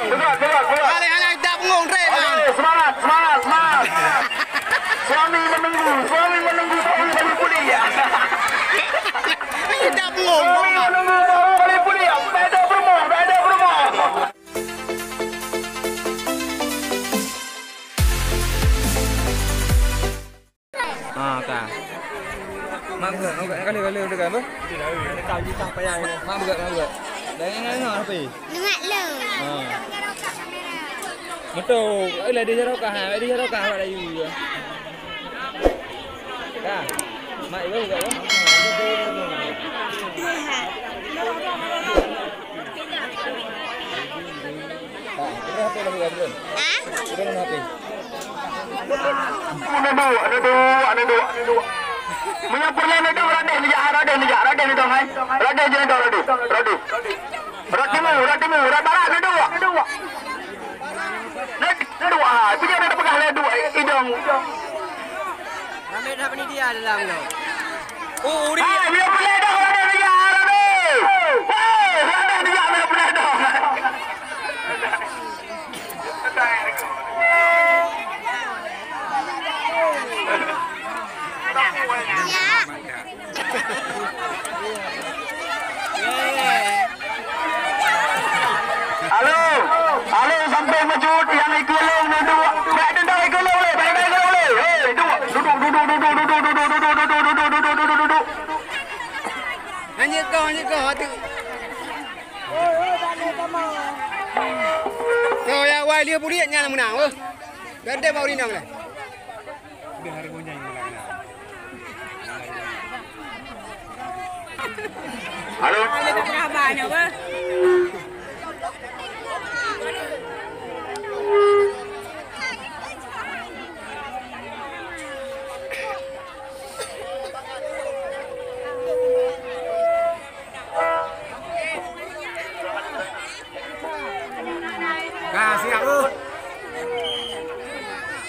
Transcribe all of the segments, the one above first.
Kali hanya tidak ngomong Semangat, semangat, semangat. Suami menunggu Bahu balik pulih ya. tidak ngomong. Suami menunggu Bahu balik pulih ya. Beda promo. Kak. Mak enggak kali udah kan, Bu? Tidak, kau di tak payah. Mak enggak. Dah ngano apa? Ngat lo. Betul. Lah dia jarokah, pada you. Kak. Mak ibu enggak, Bu? Berapa lagi kan? Berapa HP? Ada dua. Menyapurnya ada dua. Raden itu kan? Raden jadi dua. Ratimu. Ratara ada dua. Dua. Punya ada pegang ada dua. Idong. Ramai dah ni dia dalam lo. Oh, dia. Dia punya ada Raden dia. Raden dia punya ada. Halo sampai majut yang ikut long duduk. Baik dah ikut long le. Baik le. Hei, duduk. Lanjut kau hati. Kau yang wai dia pulih nyala menang. Gede mau rinang le. Halo. Kerabatnya apa? Siap lu.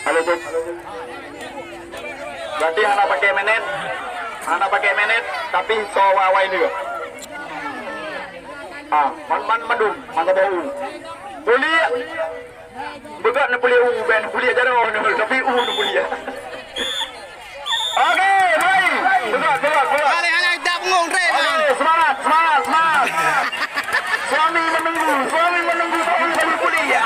Halo Cuk. Berarti anak pakai menit tapi so wawai juga. Mandum, mana bau. Puli. Begat nak puli ben puli aja dah tapi puli. Oke, baik. Begat. Kali hanya tidak ngomong Semangat. Suami menunggu Bahu balik pulih ya.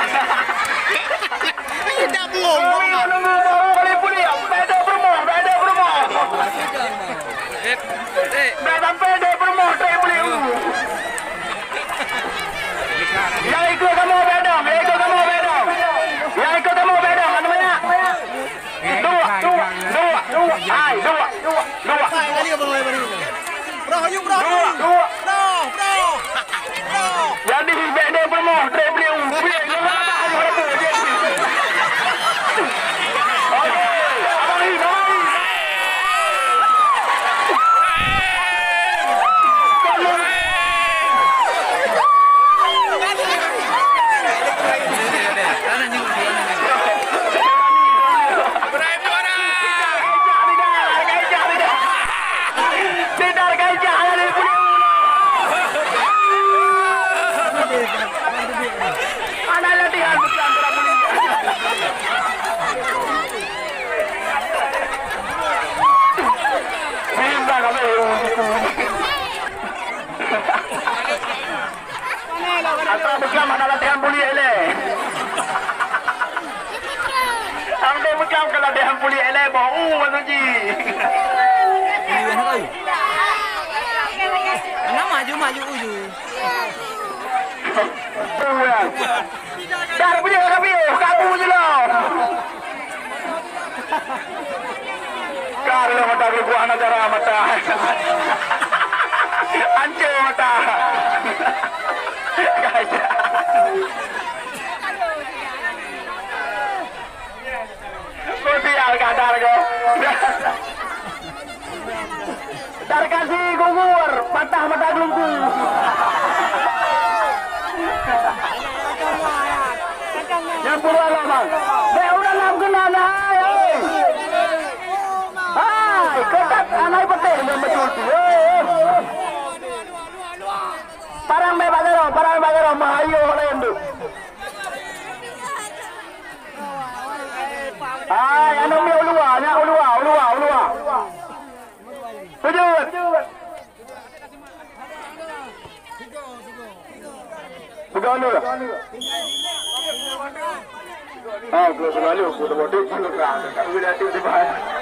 tidak ngomong. Suami menunggu Bahu balik pulih ya. Beda promo. Dah sampai ada promo saya boleh. Yang ikut kamu beda. Mana banyak? Dua. Kali abang lagi beri. Bro. Jadi beda promo saya boleh. Antara bekam ada latihan pulih ele. Antara bekam kalau latihan pulih ele bau masuji. Anak maju uju. Dah punya kamu je lah. Kalau mata berbuah negara mata. Hancur mata. Sosial kadar kau. Dar kasih gugur, patah mata gelungku. Yang puluh bang. Udah 6 kena dah. Hai, ketat anak petir yang betul tu. Parang may bagaro, mahayo oleh itu. Begana lah. Ah, kalau selalu aku dah bodoh pun kan. Kalau dia tu di bawah.